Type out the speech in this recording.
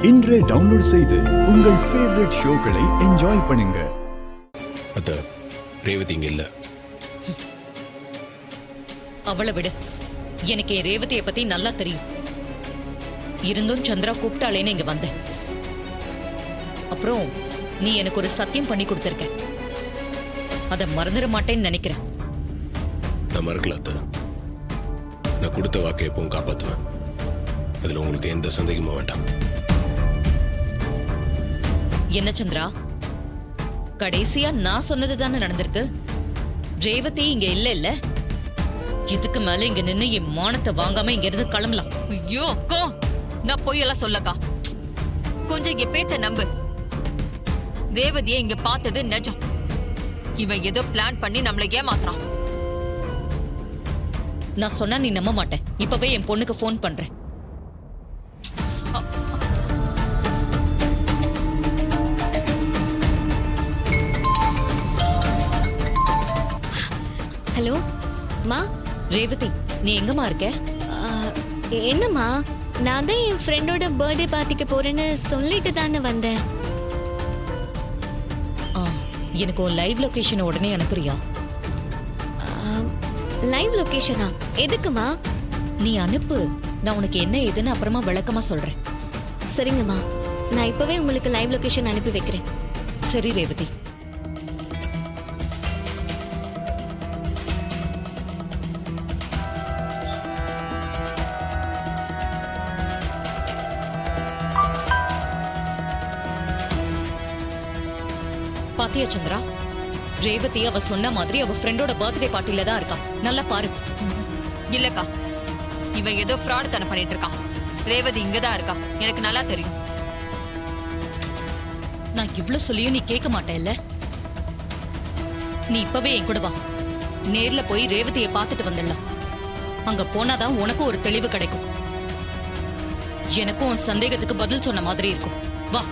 இன்றே டவுன்லோட் செய்து உங்கள் ஃபேவரட் ஷோக்களை என்ஜாய் பண்ணுங்க. அத்த ரேவதி இங்க இல்ல. அவளை விடு. எனக்கு என் ரேவதியை பத்தி நல்லா தெரியும். இருந்தும் சந்திரா கூப்பிட்டாலேன்னு இங்க வந்தேன். அப்புறம் நீ எனக்கு ஒரு சத்தியம் பண்ணி கொடுத்திருக்க. அதை மறந்துட மாட்டேன்னு நினைக்கிறேன். நான் மறக்கல அத்த. நான் கொடுத்த வாக்கை எப்பவும் காப்பாத்துவேன். அதுல உங்களுக்கு எந்த சந்தேகமும் வேண்டாம். என்ன சந்திரா, கடைசியா நான் சொன்னது தானே நடந்திருக்கு. ரேவதி இங்க இல்ல இல்ல. இதுக்கு மேல இங்க நின்னு என் மானத்தை வாங்காம இங்க இருந்து கிளம்பலாம். ஐயோ அக்கா, நான் பொய்யெல்லாம் சொல்லக்கா. கொஞ்சம் இங்க பேச்ச நம்பு. ரேவதியை இங்க பார்த்தது நிஜம். இவன் ஏதோ பிளான் பண்ணி நம்மள ஏமாத்துறான். நான் சொன்னா நீ நம்ப மாட்டேன். இப்பவே என் பொண்ணுக்கு போன் பண்றேன். ஹலோ மா. ரேவதி, நீ எங்கம்மா இருக்க? என்னம்மா, நான் தான் என் ஃப்ரெண்டோட பர்த்டே பார்ட்டிக்கு போறேன்னு சொல்லிட்டு தானே வந்தேன். எனக்கு ஒரு லைவ் லொகேஷன் உடனே அனுப்புறியா? லைவ் லொகேஷனா? எதுக்குமா? நீ அனுப்பு. நான் உனக்கு என்ன ஏதுன்னு அப்புறமா விளக்கமா சொல்றேன். சரிங்கம்மா, நான் இப்பவே உங்களுக்கு லைவ் லொகேஷன் அனுப்பி வைக்கிறேன். சரி ரேவதி. பாத்தியா சந்திரா, ரேவதி அவ சொன்ன மாதிரி அவ ஃப்ரெண்டோட பர்த்டே பார்ட்டில தான் இருக்கா. நல்லா பாரு. இல்லக்கா, இவன் ஏதோ ஃப்ராட் தனம் பண்ணிட்டு இருக்கான். ரேவதி இங்கதான் இருக்கா, எனக்கு நல்லா தெரியும். நான் இவ்ளோ சொல்லியும் நீ கேட்க மாட்டேல்ல. நீ இப்பவே என் கூட வா. நேர்ல போய் ரேவதியை பார்த்துட்டு வந்துடலாம். அங்க போனாதான் உனக்கும் ஒரு தெளிவு கிடைக்கும். எனக்கும் உன் சந்தேகத்துக்கு பதில் சொன்ன மாதிரி இருக்கும். வா.